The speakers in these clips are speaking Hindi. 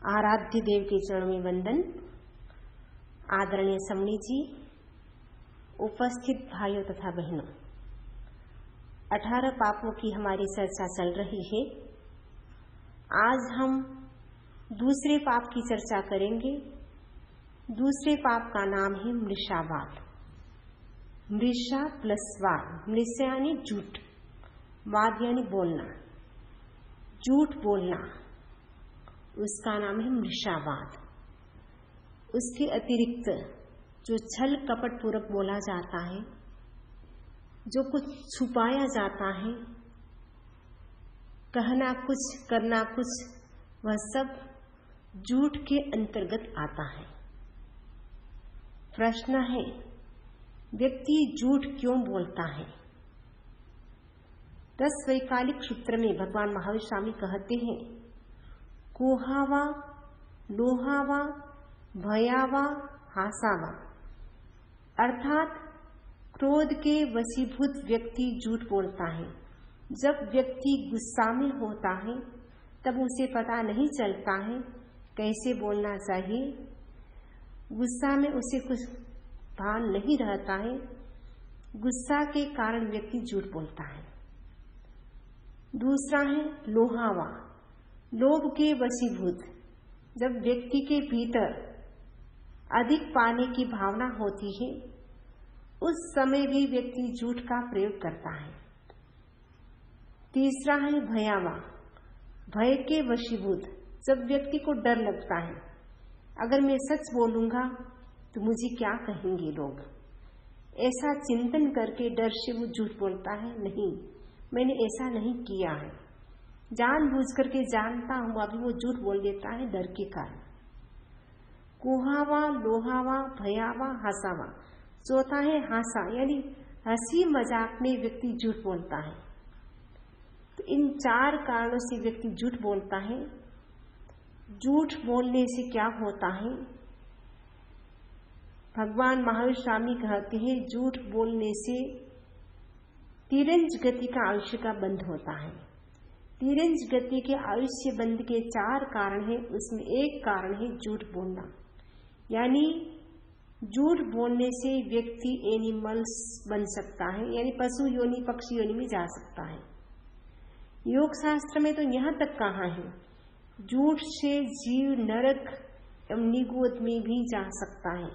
आराध्य देव के चरणों में वंदन। आदरणीय समणी जी, उपस्थित भाइयों तथा बहनों, 18 पापों की हमारी चर्चा चल रही है। आज हम दूसरे पाप की चर्चा करेंगे। दूसरे पाप का नाम है मृषावाद। मृषा प्लस वाद। मृषा यानी झूठ, वाद यानी बोलना, झूठ बोलना, उसका नाम है मृषावाद। उसके अतिरिक्त जो छल कपट पूर्वक बोला जाता है, जो कुछ छुपाया जाता है, कहना कुछ करना कुछ, वह सब झूठ के अंतर्गत आता है। प्रश्न है, व्यक्ति झूठ क्यों बोलता है? 10 वैकालिक सूत्र में भगवान महावीर स्वामी कहते हैं, कोहावा, लोहावा, भयावा, हासावा, अर्थात क्रोध के वशीभूत व्यक्ति झूठ बोलता है। जब व्यक्ति गुस्सा में होता है तब उसे पता नहीं चलता है कैसे बोलना चाहिए। गुस्सा में उसे कुछ भान नहीं रहता है। गुस्सा के कारण व्यक्ति झूठ बोलता है। दूसरा है लोहावा, लोभ के वशीभूत। जब व्यक्ति के भीतर अधिक पाने की भावना होती है, उस समय भी व्यक्ति झूठ का प्रयोग करता है। तीसरा है भयावा, भय के वशीभूत। जब व्यक्ति को डर लगता है, अगर मैं सच बोलूंगा तो मुझे क्या कहेंगे लोग, ऐसा चिंतन करके डर से वो झूठ बोलता है। नहीं, मैंने ऐसा नहीं किया है, जानबूझ करके जानता हूं, अभी वो झूठ बोल देता है डर के कारण। कुहावा, लोहावा, भयावा, हंसावा। चौथा है हासा, यानी हंसी मजाक में व्यक्ति झूठ बोलता है। तो इन 4 कारणों से व्यक्ति झूठ बोलता है। झूठ बोलने से क्या होता है? भगवान महावीर स्वामी कहते हैं, झूठ बोलने से तिरंज गति का आयुष्य का बंध होता है। तिरंज गति के आयुष्य बंध के 4 कारण हैं, उसमें एक कारण है झूठ बोलना। यानी झूठ बोलने से व्यक्ति एनिमल्स बन सकता है, यानी पशु योनि, पक्षी योनि में जा सकता है। योग शास्त्र में तो यहां तक कहा है, झूठ से जीव नरक एवं निगोद में भी जा सकता है।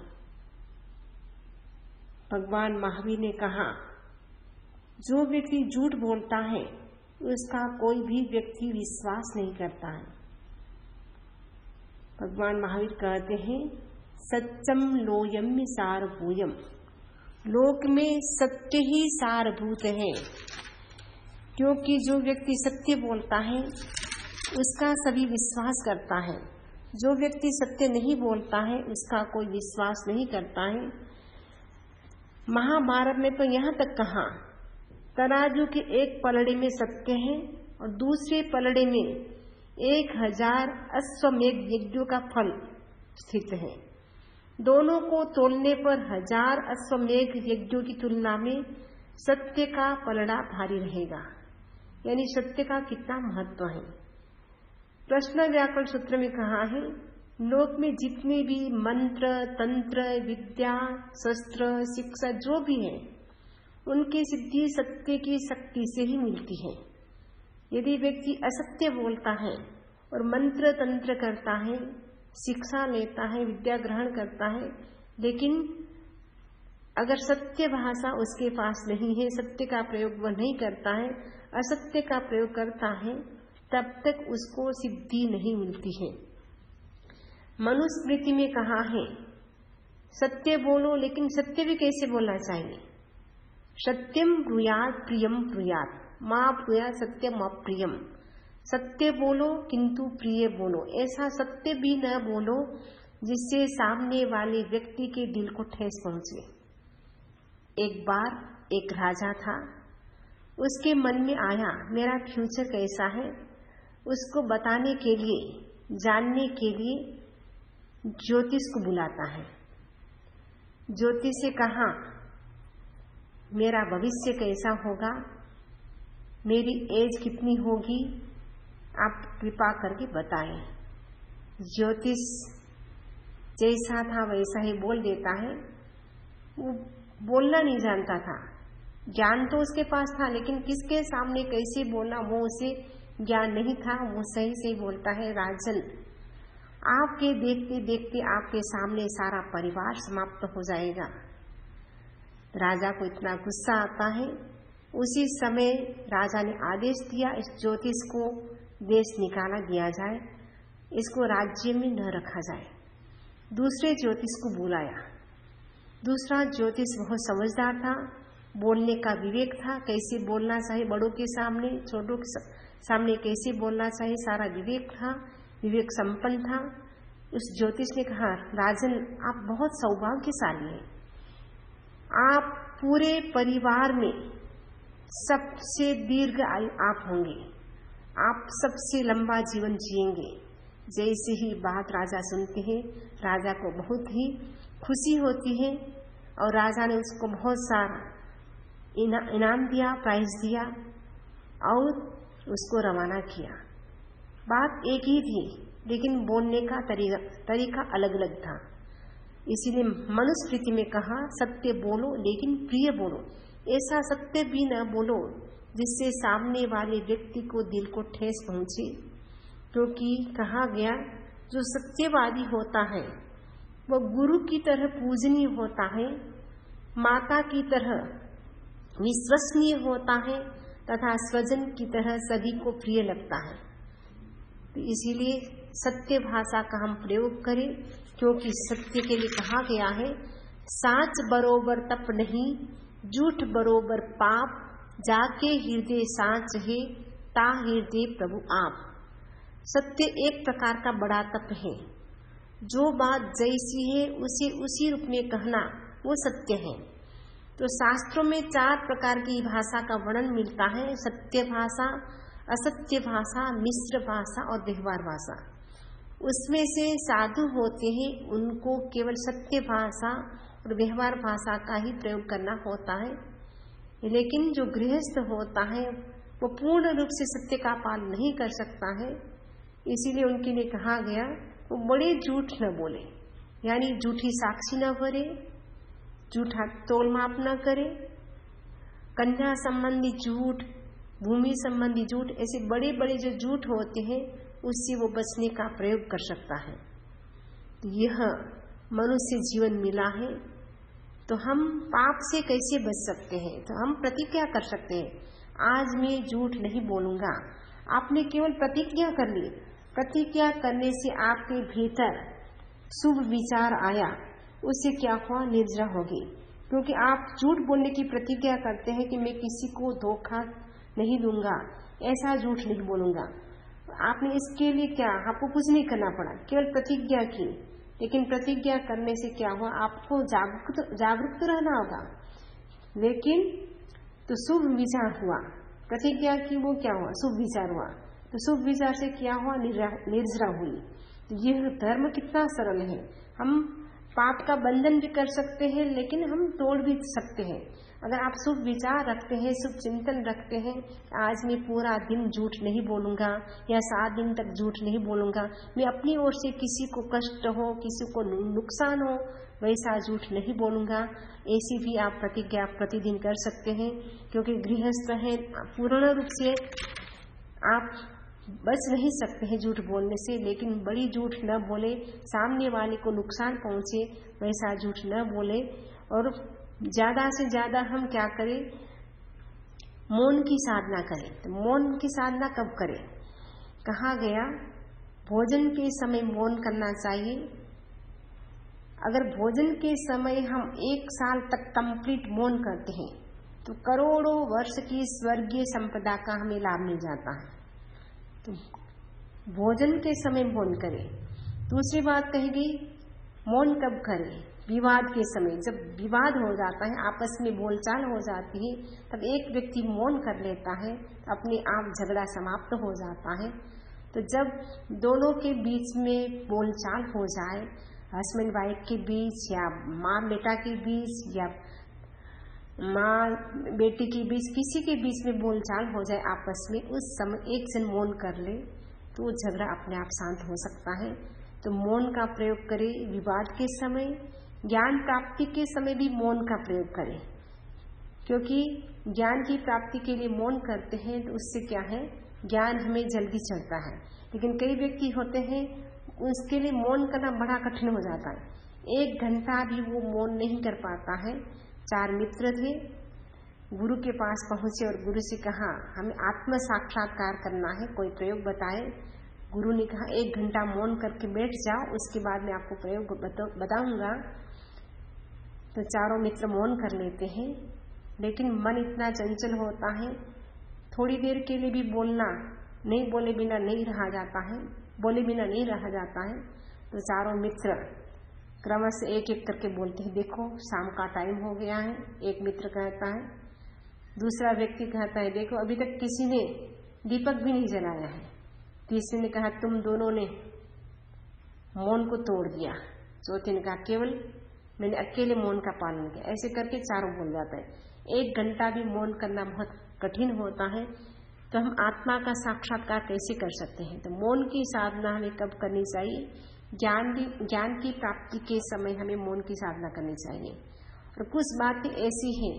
भगवान महावीर ने कहा, जो व्यक्ति झूठ बोलता है उसका कोई भी व्यक्ति विश्वास नहीं करता है। भगवान महावीर कहते हैं, सत्यम लोयम सारभूयम। लोक में सत्य ही सारभूत है, क्योंकि जो व्यक्ति सत्य बोलता है उसका सभी विश्वास करता है। जो व्यक्ति सत्य नहीं बोलता है उसका कोई विश्वास नहीं करता है। महाभारत में तो यहां तक कहा, तराजू के एक पलड़े में सत्य है और दूसरे पलड़े में 1000 अश्वमेध यज्ञों का फल स्थित है। दोनों को तोलने पर 1000 अश्वमेध यज्ञों की तुलना में सत्य का पलड़ा भारी रहेगा। यानी सत्य का कितना महत्व है। प्रश्न व्याकरण सूत्र में कहा है, लोक में जितने भी मंत्र, तंत्र, विद्या, शस्त्र, शिक्षा जो भी है, उनकी सिद्धि सत्य की शक्ति से ही मिलती है। यदि व्यक्ति असत्य बोलता है और मंत्र तंत्र करता है, शिक्षा लेता है, विद्या ग्रहण करता है, लेकिन अगर सत्य भाषा उसके पास नहीं है, सत्य का प्रयोग वह नहीं करता है, असत्य का प्रयोग करता है, तब तक उसको सिद्धि नहीं मिलती है। मनुस्मृति में कहा है, सत्य बोलो, लेकिन सत्य भी कैसे बोलना चाहिए? सत्यम ब्रूयात् प्रियम ब्रूयात्, मां ब्रूयात् सत्यम अप्रियम। सत्य बोलो किंतु प्रिय बोलो। ऐसा सत्य भी न बोलो जिससे सामने वाले व्यक्ति के दिल को ठेस पहुंचे। एक बार एक राजा था, उसके मन में आया मेरा फ्यूचर कैसा है, उसको बताने के लिए, जानने के लिए ज्योतिष को बुलाता है। ज्योतिष से कहा, मेरा भविष्य कैसा होगा, मेरी एज कितनी होगी, आप कृपा करके बताएं। ज्योतिष जैसा था वैसा ही बोल देता है। वो बोलना नहीं जानता था, ज्ञान तो उसके पास था, लेकिन किसके सामने कैसे बोलना वो उसे ज्ञान नहीं था। वो सही से बोलता है, राजन आपके देखते देखते आपके सामने सारा परिवार समाप्त हो जाएगा। राजा को इतना गुस्सा आता है। उसी समय राजा ने आदेश दिया, इस ज्योतिष को देश निकाला दिया जाए, इसको राज्य में न रखा जाए। दूसरे ज्योतिष को बुलाया। दूसरा ज्योतिष बहुत समझदार था, बोलने का विवेक था, कैसे बोलना चाहिए बड़ों के सामने, छोटों के सामने कैसे बोलना चाहिए, सारा विवेक था, विवेक संपन्न था। उस ज्योतिष ने कहा, राजन आप बहुत सौभाग्यशाली हैं, आप पूरे परिवार में सबसे दीर्घ आयु आप होंगे, आप सबसे लंबा जीवन जिएंगे। जैसे ही बात राजा सुनते हैं, राजा को बहुत ही खुशी होती है और राजा ने उसको बहुत सारा इनाम दिया, प्राइज दिया और उसको रवाना किया। बात एक ही थी, लेकिन बोलने का तरीका अलग अलग था। इसीलिए मनुस्मृति में कहा, सत्य बोलो लेकिन प्रिय बोलो। ऐसा सत्य भी न बोलो जिससे सामने वाले व्यक्ति को दिल को ठेस पहुंचे, क्योंकि कहा गया जो सत्यवादी होता है वह गुरु की तरह पूजनीय होता है, माता की तरह विश्वसनीय होता है तथा स्वजन की तरह सभी को प्रिय लगता है। तो इसीलिए सत्य भाषा का हम प्रयोग करें, क्योंकि सत्य के लिए कहा गया है, साच बरोबर तप नहीं, झूठ बरोबर पाप, जाके हृदय साच है, ता हृदय प्रभु आप। सत्य एक प्रकार का बड़ा तप है। जो बात जैसी है उसे उसी रूप में कहना वो सत्य है। तो शास्त्रों में 4 प्रकार की भाषा का वर्णन मिलता है, सत्य भाषा, असत्य भाषा, मिश्र भाषा और व्यवहार भाषा। उसमें से साधु होते हैं, उनको केवल सत्य भाषा और व्यवहार भाषा का ही प्रयोग करना होता है, लेकिन जो गृहस्थ होता है वो पूर्ण रूप से सत्य का पालन नहीं कर सकता है। इसीलिए उनके लिए कहा गया वो बड़े झूठ न बोले, यानी झूठी साक्षी न भरे, झूठा तोल माप न करे, कन्या संबंधी झूठ, भूमि संबंधी झूठ, ऐसे बड़े बड़े जो झूठ होते हैं उससे वो बचने का प्रयोग कर सकता है। तो यह मनुष्य जीवन मिला है, तो हम पाप से कैसे बच सकते हैं? तो हम प्रतिज्ञा कर सकते हैं, आज मैं झूठ नहीं बोलूंगा। आपने केवल प्रतिज्ञा कर ली, प्रतिज्ञा करने से आपके भीतर शुभ विचार आया, उससे क्या हुआ, निर्जरा होगी। क्योंकि आप झूठ बोलने की प्रतिज्ञा करते हैं कि मैं किसी को धोखा नहीं दूंगा, ऐसा झूठ नहीं बोलूंगा। आपने इसके लिए क्या, आपको कुछ नहीं करना पड़ा, केवल प्रतिज्ञा की। लेकिन प्रतिज्ञा करने से क्या हुआ, आपको जागरूक रहना होगा। लेकिन तो शुभ विचार हुआ, प्रतिज्ञा की, वो क्या हुआ, शुभ विचार हुआ। तो शुभ विचार से क्या हुआ, निर्जरा हुई। तो यह धर्म कितना सरल है। हम पाप का बंधन भी कर सकते हैं, लेकिन हम तोड़ भी सकते हैं। अगर आप शुभ विचार रखते हैं, शुभ चिंतन रखते हैं, आज मैं पूरा दिन झूठ नहीं बोलूंगा या 7 दिन तक झूठ नहीं बोलूंगा, मैं अपनी ओर से किसी को कष्ट हो, किसी को नुकसान हो, वैसा झूठ नहीं बोलूंगा। ऐसी भी आप प्रतिज्ञा प्रतिदिन कर सकते हैं। क्योंकि गृहस्थ हैं, पूर्ण रूप से आप बच नहीं सकते हैं झूठ बोलने से, लेकिन बड़ी झूठ न बोले, सामने वाले को नुकसान पहुंचे वैसा झूठ न बोले। और ज्यादा से ज्यादा हम क्या करें, मौन की साधना करें। तो मौन की साधना कब करें, कहा गया भोजन के समय मौन करना चाहिए। अगर भोजन के समय हम 1 साल तक कंप्लीट मौन करते हैं तो करोड़ों वर्ष की स्वर्गीय संपदा का हमें लाभ मिल जाता है। तो भोजन के समय मौन करें। दूसरी बात कही गई, मौन कब करें, विवाद के समय। जब विवाद हो जाता है, आपस में बोलचाल हो जाती है, तब एक व्यक्ति मौन कर लेता है, अपने आप झगड़ा समाप्त हो जाता है। तो जब दोनों के बीच में बोलचाल हो जाए, हस्बैंड वाइफ के बीच या माँ बेटा के बीच या माँ बेटी के बीच, किसी के बीच में बोलचाल हो जाए आपस में, उस समय एक जन मौन कर ले तो झगड़ा अपने आप शांत हो सकता है। तो मौन का प्रयोग करें। विवाद के समय, ज्ञान प्राप्ति के समय भी मौन का प्रयोग करें, क्योंकि ज्ञान की प्राप्ति के लिए मौन करते हैं तो उससे क्या है, ज्ञान हमें जल्दी चढ़ता है। लेकिन कई व्यक्ति होते हैं उसके लिए मौन करना बड़ा कठिन हो जाता है, 1 घंटा भी वो मौन नहीं कर पाता है। 4 मित्र थे, गुरु के पास पहुंचे और गुरु से कहा हमें आत्म साक्षात्कार करना है, कोई प्रयोग बताए। गुरु ने कहा 1 घंटा मौन करके बैठ जाओ, उसके बाद मैं आपको प्रयोग बताऊंगा। तो चारों मित्र मौन कर लेते हैं, लेकिन मन इतना चंचल होता है, थोड़ी देर के लिए भी बोलना नहीं, बोले बिना नहीं रहा जाता है, बोले बिना नहीं रहा जाता है। तो चारों मित्र क्रम से एक एक करके बोलते हैं, देखो शाम का टाइम हो गया है। एक मित्र कहता है, दूसरा व्यक्ति कहता है, देखो अभी तक किसी ने दीपक भी नहीं जलाया है। तीसरे ने कहा, तुम दोनों ने मौन को तोड़ दिया। चौथे ने कहा, केवल मैंने अकेले मौन का पालन किया। ऐसे करके चारों बोल जाता है। 1 घंटा भी मौन करना बहुत कठिन होता है, तो हम आत्मा का साक्षात्कार कैसे कर सकते हैं? तो मौन की साधना हमें कब करनी चाहिए? ज्ञान की प्राप्ति के समय हमें मौन की साधना करनी चाहिए। और कुछ बातें ऐसी हैं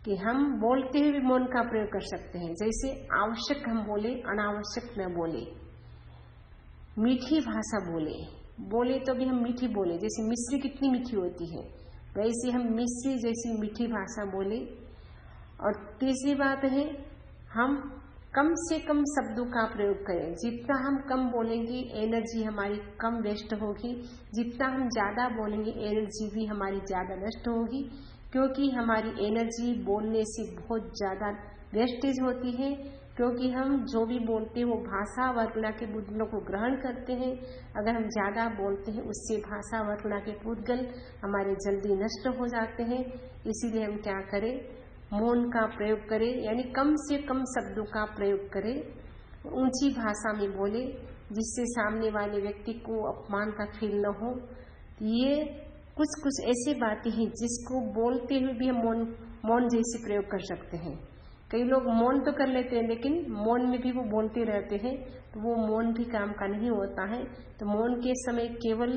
कि हम बोलते हुए भी मौन का प्रयोग कर सकते हैं। जैसे आवश्यक हम बोले, अनावश्यक न बोले, मीठी भाषा बोले तो भी हम मीठी बोले। जैसे मिश्री कितनी मीठी होती है, वैसे हम मिश्री जैसी मीठी भाषा बोले। और तीसरी बात है, हम कम से कम शब्दों का प्रयोग करें। जितना हम कम बोलेंगे एनर्जी हमारी कम वेस्ट होगी, जितना हम ज़्यादा बोलेंगे एनर्जी भी हमारी ज़्यादा नष्ट होगी, क्योंकि हमारी एनर्जी बोलने से बहुत ज़्यादा वेस्टेज होती है। क्योंकि हम जो भी बोलते हैं वो भाषा वर्णा के बुद्धलों को ग्रहण करते हैं। अगर हम ज़्यादा बोलते हैं उससे भाषा वर्णा के पुद्गल हमारे जल्दी नष्ट हो जाते हैं। इसीलिए हम क्या करें, मौन का प्रयोग करें, यानी कम से कम शब्दों का प्रयोग करें, ऊंची भाषा में बोले, जिससे सामने वाले व्यक्ति को अपमान का फील न हो। ये कुछ ऐसी बातें हैं जिसको बोलते हुए भी हम मौन जैसे प्रयोग कर सकते हैं। कई लोग मौन तो कर लेते हैं, लेकिन मौन में भी वो बोलते रहते हैं, तो वो मौन भी काम का नहीं होता है। तो मौन के समय केवल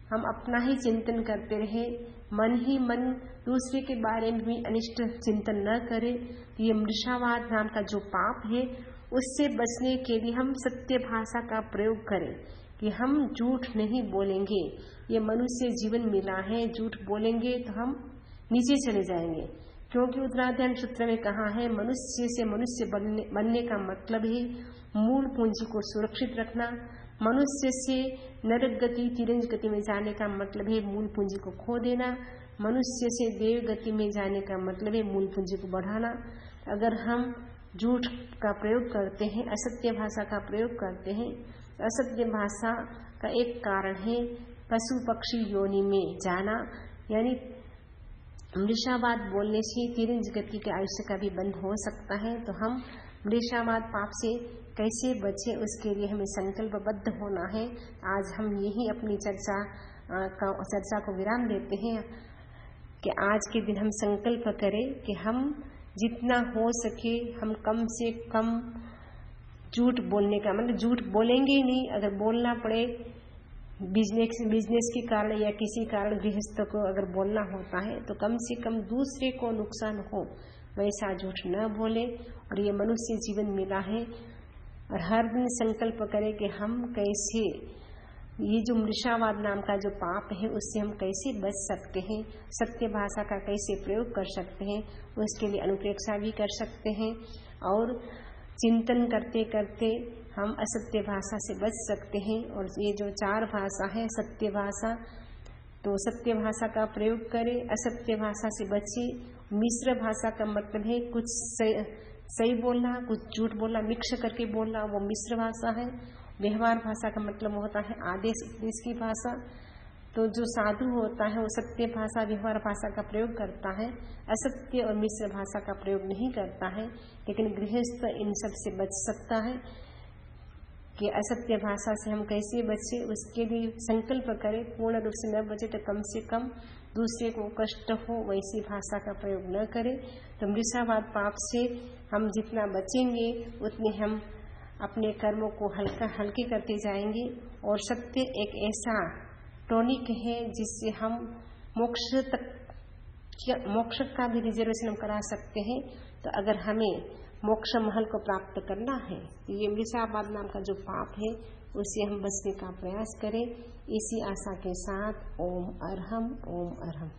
हम अपना ही चिंतन करते रहे, मन ही मन दूसरे के बारे में भी अनिष्ट चिंतन न करें। तो ये मृषावाद नाम का जो पाप है, उससे बचने के लिए हम सत्य भाषा का प्रयोग करें कि हम झूठ नहीं बोलेंगे। ये मनुष्य जीवन मिला है, झूठ बोलेंगे तो हम नीचे चले जाएंगे। क्योंकि उत्तराध्यान सूत्र में कहा है, मनुष्य से मनुष्य बनने का मतलब है मूल पूंजी को सुरक्षित रखना। मनुष्य से नरक गति तिरंज गति में जाने का मतलब है मूल पूंजी को खो देना। मनुष्य से देव गति में जाने का मतलब है मूल पूंजी को बढ़ाना। अगर हम झूठ का प्रयोग करते हैं, असत्य भाषा का प्रयोग करते हैं, असत्य भाषा का एक कारण है पशु पक्षी योनि में जाना, यानी मृषावाद बोलने से तिरंज गति के आयुष्य का भी बंध हो सकता है। तो हम मृषावाद पाप से कैसे बचे, उसके लिए हमें संकल्पबद्ध होना है। आज हम यही अपनी चर्चा को विराम देते हैं कि आज के दिन हम संकल्प करें कि हम जितना हो सके हम कम से कम झूठ बोलने का, मतलब झूठ बोलेंगे ही नहीं। अगर बोलना पड़े बिजनेस के कारण या किसी कारण गृहस्थ को अगर बोलना होता है, तो कम से कम दूसरे को नुकसान हो वैसा झूठ न बोले। और ये मनुष्य जीवन मिला है, और हर दिन संकल्प करें कि हम कैसे ये जो मृषावाद नाम का जो पाप है उससे हम कैसे बच सकते हैं, सत्य भाषा का कैसे प्रयोग कर सकते हैं, उसके लिए अनुप्रेक्षा भी कर सकते हैं। और चिंतन करते करते हम असत्य भाषा से बच सकते हैं। और ये जो 4 भाषा है, सत्य भाषा, तो सत्य भाषा का प्रयोग करें, असत्य भाषा से बचे। मिश्र भाषा का मतलब है कुछ सही बोलना, कुछ झूठ बोलना, मिक्स करके बोलना, वो मिश्र भाषा है। व्यवहार भाषा का मतलब होता है आदेश उपदेश की भाषा। तो जो साधु होता है वो सत्य भाषा व्यवहार भाषा का प्रयोग करता है, असत्य और मिश्र भाषा का प्रयोग नहीं करता है। लेकिन गृहस्थ इन सब से बच सकता है कि असत्य भाषा से हम कैसे बचे, उसके लिए संकल्प करें। पूर्ण रूप से न बचे तो कम से कम दूसरे को कष्ट हो वैसी भाषा का प्रयोग न करें। तो मृषावाद पाप से हम जितना बचेंगे उतने हम अपने कर्मों को हल्के करते जाएंगे। और सत्य एक ऐसा टॉनिक है जिससे हम मोक्ष का भी रिजर्वेशन हम करा सकते हैं। तो अगर हमें मोक्ष महल को प्राप्त करना है तो ये मृषावाद नाम का जो पाप है उसे हम बचने का प्रयास करें। इसी आशा के साथ ओम अरहम ओम अरहम।